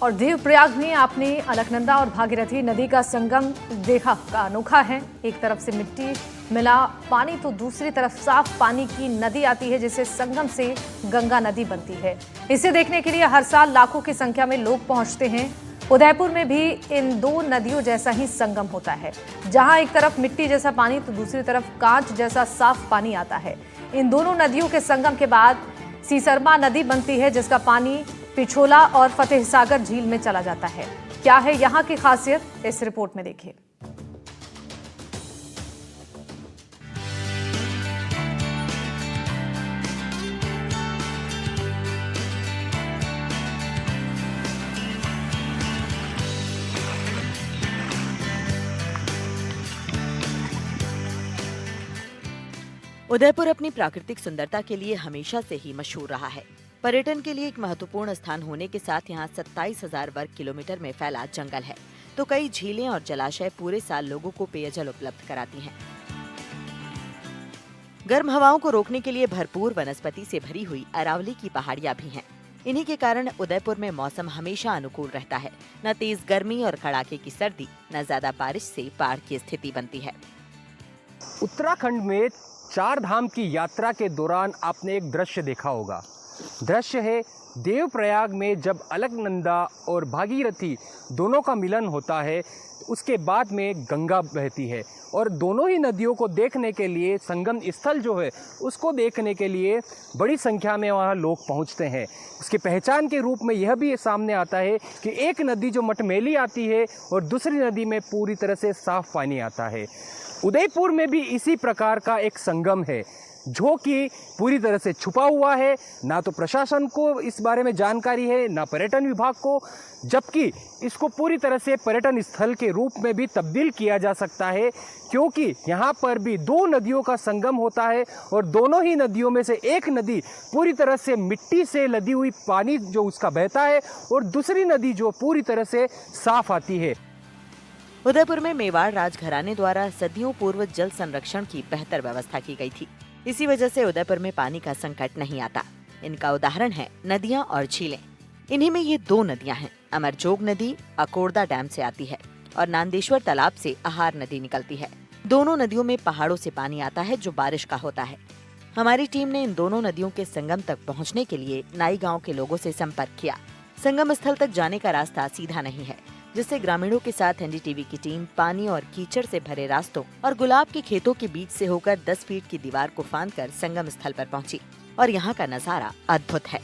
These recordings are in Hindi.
और देवप्रयाग में आपने अलकनंदा और भागीरथी नदी का संगम देखा का अनोखा है। एक तरफ से मिट्टी मिला पानी तो दूसरी तरफ साफ पानी की नदी आती है, जिससे संगम से गंगा नदी बनती है। इसे देखने के लिए हर साल लाखों की संख्या में लोग पहुंचते हैं। उदयपुर में भी इन दो नदियों जैसा ही संगम होता है, जहां एक तरफ मिट्टी जैसा पानी तो दूसरी तरफ कांच जैसा साफ पानी आता है। इन दोनों नदियों के संगम के बाद सीसरमा नदी बनती है, जिसका पानी पिछोला और फतेहसागर झील में चला जाता है। क्या है यहाँ की खासियत, इस रिपोर्ट में देखिए। उदयपुर अपनी प्राकृतिक सुंदरता के लिए हमेशा से ही मशहूर रहा है। पर्यटन के लिए एक महत्वपूर्ण स्थान होने के साथ यहाँ 27,000 वर्ग किलोमीटर में फैला जंगल है, तो कई झीलें और जलाशय पूरे साल लोगों को पेयजल उपलब्ध कराती हैं। गर्म हवाओं को रोकने के लिए भरपूर वनस्पति से भरी हुई अरावली की पहाड़ियां भी हैं। इन्हीं के कारण उदयपुर में मौसम हमेशा अनुकूल रहता है। न तेज गर्मी और कड़ाके की सर्दी, न ज्यादा बारिश से बाढ़ की स्थिति बनती है। उत्तराखंड में 4 धाम की यात्रा के दौरान आपने एक दृश्य देखा होगा। दृश्य है देवप्रयाग में जब अलकनंदा और भागीरथी दोनों का मिलन होता है, उसके बाद में गंगा बहती है और दोनों ही नदियों को देखने के लिए संगम स्थल जो है उसको देखने के लिए बड़ी संख्या में वहाँ लोग पहुँचते हैं। उसकी पहचान के रूप में यह भी सामने आता है कि एक नदी जो मटमैली आती है और दूसरी नदी में पूरी तरह से साफ पानी आता है। उदयपुर में भी इसी प्रकार का एक संगम है जो कि पूरी तरह से छुपा हुआ है। ना तो प्रशासन को इस बारे में जानकारी है, ना पर्यटन विभाग को, जबकि इसको पूरी तरह से पर्यटन स्थल के रूप में भी तब्दील किया जा सकता है, क्योंकि यहाँ पर भी 2 नदियों का संगम होता है और दोनों ही नदियों में से एक नदी पूरी तरह से मिट्टी से लदी हुई पानी जो उसका बहता है और दूसरी नदी जो पूरी तरह से साफ आती है। उदयपुर में मेवाड़ राजघराने द्वारा सदियों पूर्व जल संरक्षण की बेहतर व्यवस्था की गई थी। इसी वजह से उदयपुर में पानी का संकट नहीं आता। इनका उदाहरण है नदियां और झीलें। इन्हीं में ये 2 नदियां हैं। अमरजोग नदी अकोड़दा डैम से आती है और नांदेश्वर तालाब से आहार नदी निकलती है। दोनों नदियों में पहाड़ों से पानी आता है जो बारिश का होता है। हमारी टीम ने इन दोनों नदियों के संगम तक पहुँचने के लिए नाई गाँव के लोगों से संपर्क किया। संगम स्थल तक जाने का रास्ता सीधा नहीं है, जिससे ग्रामीणों के साथ एनडीटीवी की टीम पानी और कीचड़ से भरे रास्तों और गुलाब के खेतों के बीच से होकर 10 फीट की दीवार को फांदकर संगम स्थल पर पहुंची और यहाँ का नजारा अद्भुत है।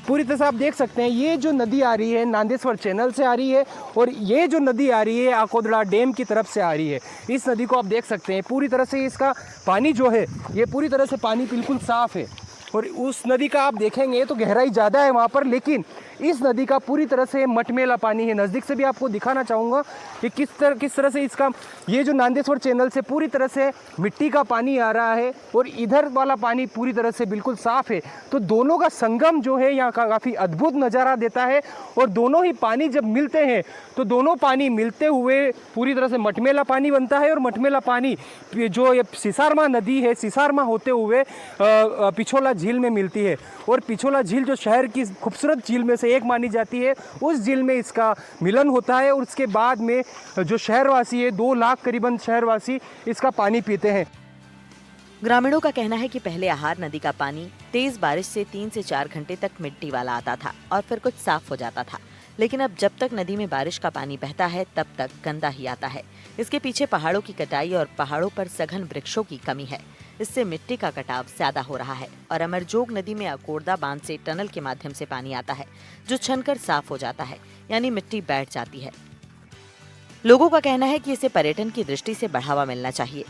पूरी तरह से आप देख सकते हैं ये जो नदी आ रही है नांदेश्वर चैनल से आ रही है और ये जो नदी आ रही है अकोदड़ा डैम की तरफ से आ रही है। इस नदी को आप देख सकते हैं पूरी तरह से इसका पानी जो है ये पूरी तरह से पानी बिल्कुल साफ है और उस नदी का आप देखेंगे तो गहराई ज़्यादा है वहाँ पर, लेकिन इस नदी का पूरी तरह से मटमैला पानी है। नज़दीक से भी आपको दिखाना चाहूँगा कि किस तरह से इसका ये जो नांदेश्वर चैनल से पूरी तरह से मिट्टी का पानी आ रहा है और इधर वाला पानी पूरी तरह से बिल्कुल साफ़ है। तो दोनों का संगम जो है यहाँ का काफ़ी अद्भुत नज़ारा देता है और दोनों ही पानी जब मिलते हैं तो दोनों पानी मिलते हुए पूरी तरह से मटमैला पानी बनता है और मटमैला पानी जो ये सिसारमा नदी है, सिसारमा होते हुए पिछोला झील में मिलती है और पिछोला झील जो शहर की खूबसूरत झील में से एक मानी जाती है, उस झील में इसका मिलन होता है और उसके बाद में जो शहरवासी है 2 लाख करीबन शहरवासी इसका पानी पीते हैं। ग्रामीणों का कहना है कि पहले आहार नदी का पानी तेज बारिश से 3 से 4 घंटे तक मिट्टी वाला आता था और फिर कुछ साफ हो जाता था, लेकिन अब जब तक नदी में बारिश का पानी बहता है तब तक गंदा ही आता है। इसके पीछे पहाड़ों की कटाई और पहाड़ों पर सघन वृक्षों की कमी है। इससे मिट्टी का कटाव ज्यादा हो रहा है और अमरजोग नदी में अकोड़दा बांध से टनल के माध्यम से पानी आता है जो छनकर साफ हो जाता है, यानी मिट्टी बैठ जाती है। लोगों का कहना है कि इसे पर्यटन की दृष्टि से बढ़ावा मिलना चाहिए।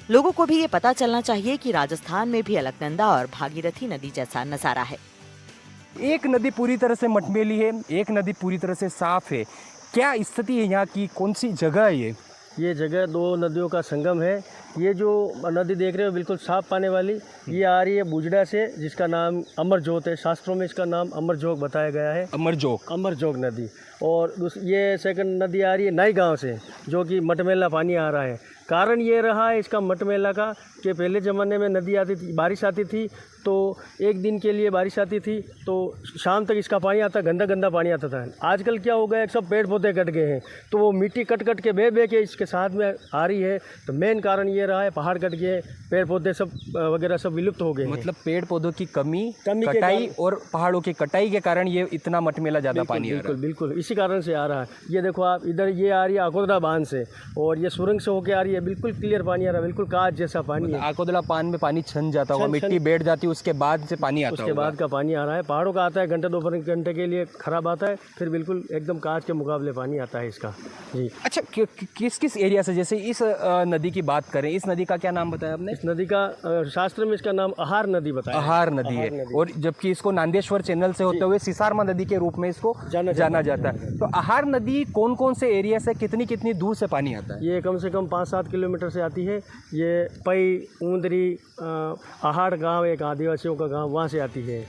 लोगों को भी ये पता चलना चाहिए कि राजस्थान में भी अलकनंदा और भागीरथी नदी जैसा नजारा है। एक नदी पूरी तरह से मटमैली है, एक नदी पूरी तरह से साफ है। क्या स्थिति है यहाँ की, कौन सी जगह है ये जगह 2 नदियों का संगम है। ये जो नदी देख रहे हो बिल्कुल साफ पानी वाली, ये आ रही है बुजड़ा से, जिसका नाम अमरजोत है। शास्त्रों में इसका नाम अमरजोग बताया गया है। अमरजोग नदी। और ये सेकंड नदी आ रही है नाई गांव से, जो कि मटमैला पानी आ रहा है। कारण ये रहा है इसका मटमेला का कि पहले ज़माने में नदी आती थी, बारिश आती थी तो एक दिन के लिए बारिश आती थी तो शाम तक इसका पानी आता, गंदा गंदा पानी आता था। आजकल क्या हो गया, सब पेड़ पौधे कट गए हैं तो वो मिट्टी कट कट के बह के इसके साथ में आ रही है। तो मेन कारण ये रहा है पहाड़ कट गए, पेड़ पौधे सब वगैरह सब विलुप्त हो गए हैं। मतलब पेड़ पौधों की कमी के कटाई और पहाड़ों की कटाई के कारण ये इतना मटमेला ज़्यादा पानी आ रहा बिल्कुल बिल्कुल इसी कारण से आ रहा है। ये देखो आप, इधर ये आ रही है आकोदरा बांध से और ये सुरंग से होके आ रही है, बिल्कुल क्लियर पानी आ रहा है, बिल्कुल कांच जैसा पानी है। आकोदला पान में पानी छन जाता होगा, मिट्टी बैठ जाती है, उसके बाद से पानी आता उसके बाद का पानी आ रहा है। पहाड़ों का आता है घंटे 2 घंटे के लिए खराब आता है, फिर बिल्कुल एकदम कांच के मुकाबले पानी आता है इसका। जी अच्छा, किस किस एरिया से, जैसे इस नदी की बात करें, इस नदी का क्या नाम बताया आपने? इस नदी का शास्त्र में इसका नाम आहार नदी बताया है। आहार नदी है और जबकि इसको नांदेश्वर चैनल से होते हुए सिसारमा नदी के रूप में इसको जाना जाता है। तो आहार नदी कौन कौन से एरिया से कितनी कितनी दूर से पानी आता है? ये कम से कम 5-7 किलोमीटर से आती है। ये पई, ऊंदरी, आहार गांव, एक आदिवासियों का गांव, वहाँ से आती है।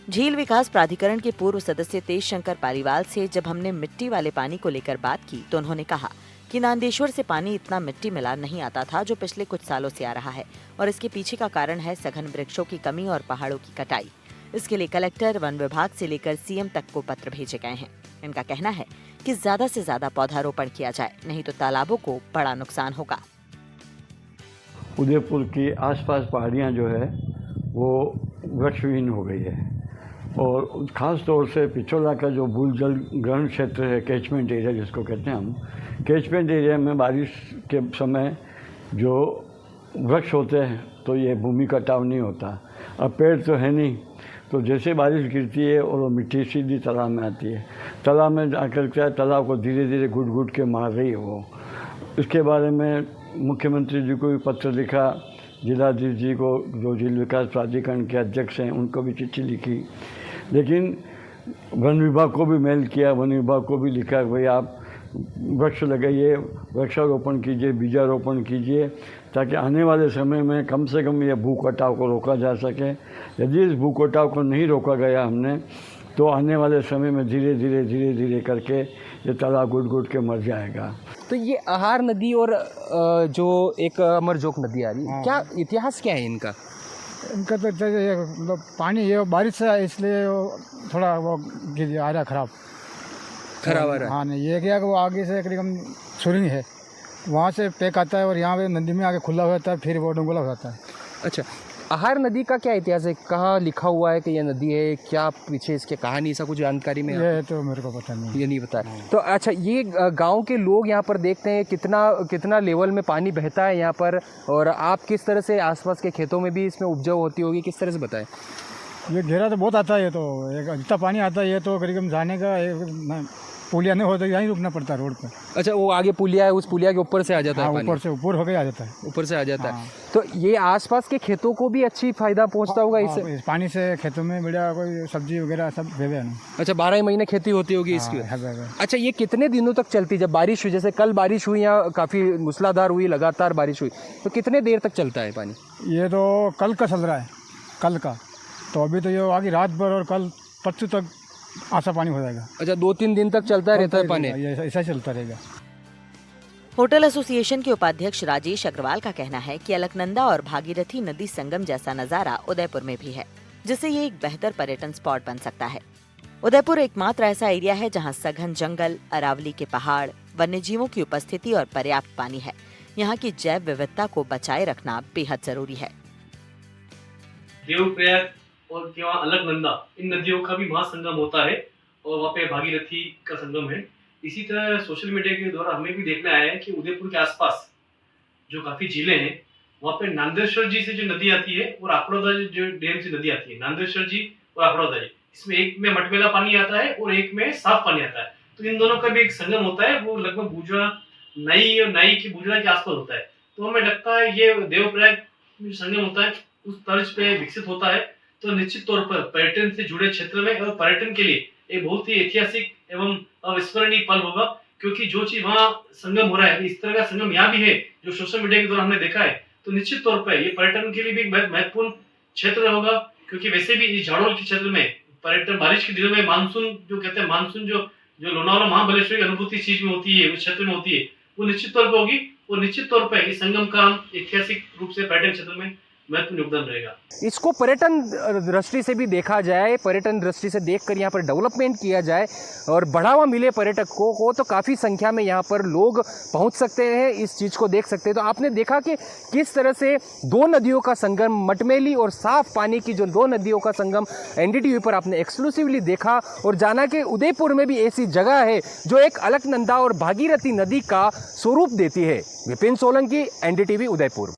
झील विकास प्राधिकरण के पूर्व सदस्य तेज शंकर पारीवाल से जब हमने मिट्टी वाले पानी को लेकर बात की तो उन्होंने कहा कि नांदेश्वर से पानी इतना मिट्टी मिला नहीं आता था जो पिछले कुछ सालों से आ रहा है और इसके पीछे का कारण है सघन वृक्षों की कमी और पहाड़ों की कटाई। इसके लिए कलेक्टर, वन विभाग से लेकर सीएम तक को पत्र भेजे गए हैं। इनका कहना है कि ज्यादा से ज्यादा पौधारोपण किया जाए, नहीं तो तालाबों को बड़ा नुकसान होगा। उदयपुर की आसपास पहाड़ियाँ जो है वो वृक्षविहीन हो गई है और ख़ास तौर से पिछोला का जो भूजल ग्रहण क्षेत्र है, कैचमेंट एरिया जिसको कहते हैं हम, कैचमेंट एरिया में बारिश के समय जो वृक्ष होते हैं तो ये भूमि कटाव नहीं होता। अब पेड़ तो है नहीं, तो जैसे बारिश गिरती है और वो मिट्टी सीधी तालाब में आती है, तालाब में जाकर क्या तालाब को धीरे धीरे घुट घुट के मार रही है वो। इसके बारे में मुख्यमंत्री जी को भी पत्र लिखा, जिलाधीश जी को जो झील विकास प्राधिकरण के अध्यक्ष हैं उनको भी चिट्ठी लिखी, लेकिन वन विभाग को भी मेल किया, वन विभाग को भी लिखा भाई आप वृक्ष लगाइए, वृक्षारोपण कीजिए, बीजारोपण कीजिए ताकि आने वाले समय में कम से कम ये भू कटाव को रोका जा सके। यदि इस भू कटाव को नहीं रोका गया हमने तो आने वाले समय में धीरे धीरे करके ये तालाब घुट घुट के मर जाएगा। तो ये आहार नदी और जो एक अमरजोक नदी आ रही है, क्या इतिहास क्या है इनका? इनका तो मतलब पानी ये बारिश से है, इसलिए थोड़ा वो गिर आ रहा खराब आ रहा है। हाँ नहीं, ये क्या कि वो आगे से करीबन सुरंग है, वहाँ से पैक आता है और यहाँ पे नदी में आगे खुला हो जाता है, फिर वो डुंगला हो जाता है। अच्छा, आहार नदी का क्या इतिहास है? कहाँ लिखा हुआ है कि यह नदी है? क्या पीछे इसके कहानी, ऐसा कुछ जानकारी में? ये तो मेरे को पता नहीं, ये नहीं पता है। तो अच्छा, ये गांव के लोग यहाँ पर देखते हैं कितना लेवल में पानी बहता है यहाँ पर, और आप किस तरह से आसपास के खेतों में भी इसमें उपजाऊ होती होगी, किस तरह से बताएं? ये घेरा तो बहुत आता है, ये तो एक जितना पानी आता है ये तो करीबन जाने का पुलिया नहीं होता, यहीं रुकना पड़ता है रोड पर। अच्छा, वो आगे पुलिया है, उस पुलिया के ऊपर से आ जाता है पानी? ऊपर से ऊपर होकर आ जाता है, ऊपर से आ जाता है। तो ये आसपास के खेतों को भी अच्छी फायदा पहुंचता होगा इससे? इस पानी से खेतों में बढ़िया कोई सब्जी वगैरह सब भेजे ना। अच्छा, 12 महीने खेती होती होगी इसकी? अच्छा, ये कितने दिनों तक चलती? जब बारिश हुई, जैसे कल बारिश हुई या काफ़ी मूसलाधार हुई, लगातार बारिश हुई, तो कितने देर तक चलता है पानी? ये तो कल का चल रहा है, कल का, तो अभी तो ये आगे रात भर और कल परसों तक आसा पानी हो जाएगा। अच्छा, 2-3 दिन तक चलता रहता है पानी? ऐसा चलता रहेगा। होटल एसोसिएशन के उपाध्यक्ष राजेश अग्रवाल का कहना है कि अलकनंदा और भागीरथी नदी संगम जैसा नजारा उदयपुर में भी है, जिससे ये एक बेहतर पर्यटन स्पॉट बन सकता है। उदयपुर एकमात्र ऐसा एरिया है जहां सघन जंगल, अरावली के पहाड़, वन्य जीवों की उपस्थिति और पर्याप्त पानी है। यहाँ की जैव विविधता को बचाए रखना बेहद जरूरी है। देवप्रयाग और वहाँ अलकनंदा, इन नदियों का भी महासंगम होता है और वहाँ पे भागीरथी का संगम है। इसी तरह सोशल मीडिया के द्वारा हमें भी देखना आया है कि उदयपुर के आसपास जो काफी झीलें हैं, वहाँ पे नांदेश्वर जी से जो नदी आती है और आकड़ौदा जो डैम से नदी आती है, नांदेश्वर जी और आकड़ौदा जी, इसमें एक में मटमेला पानी आता है और एक में साफ पानी आता है। तो इन दोनों का भी एक संगम होता है, वो लगभग बूजड़ा नई और नई की बूजड़ा के आसपास होता है। तो हमें लगता है ये देवप्रयाग जो संगम होता है उस तर्ज पे विकसित होता है, तो निश्चित तौर पर पर्यटन से जुड़े क्षेत्र में और पर्यटन के लिए एक बहुत ही ऐतिहासिक एवं अविस्मरणीय पल होगा, क्योंकि जो चीज वहाँ संगम हो रहा है, इस तरह का संगम यहाँ भी है जो सोशल मीडिया के द्वारा हमने देखा है, तो निश्चित तौर पर ये पर्यटन के लिए भी एक महत्वपूर्ण क्षेत्र होगा। क्योंकि वैसे भी इस झाड़ोल के क्षेत्र में पर्यटन, बारिश के दिनों में मानसून जो कहते हैं, मानसून जो लोनावाला महाबलेश्वर की अनुभूति चीज में होती है, उस क्षेत्र में होती है, वो निश्चित तौर पर होगी। और निश्चित तौर पर इस संगम का ऐतिहासिक रूप से पर्यटन क्षेत्र में महत्वपूर्ण योगदान रहेगा। इसको पर्यटन दृष्टि से भी देखा जाए, पर्यटन दृष्टि से देखकर यहाँ पर डेवलपमेंट किया जाए और बढ़ावा मिले पर्यटकों को, तो काफ़ी संख्या में यहाँ पर लोग पहुँच सकते हैं, इस चीज़ को देख सकते हैं। तो आपने देखा कि किस तरह से दो नदियों का संगम, मटमेली और साफ पानी की जो दो नदियों का संगम NDTV पर आपने एक्सक्लूसिवली देखा और जाना कि उदयपुर में भी ऐसी जगह है जो एक अलकनंदा और भागीरथी नदी का स्वरूप देती है। विपिन सोलंकी, NDTV उदयपुर।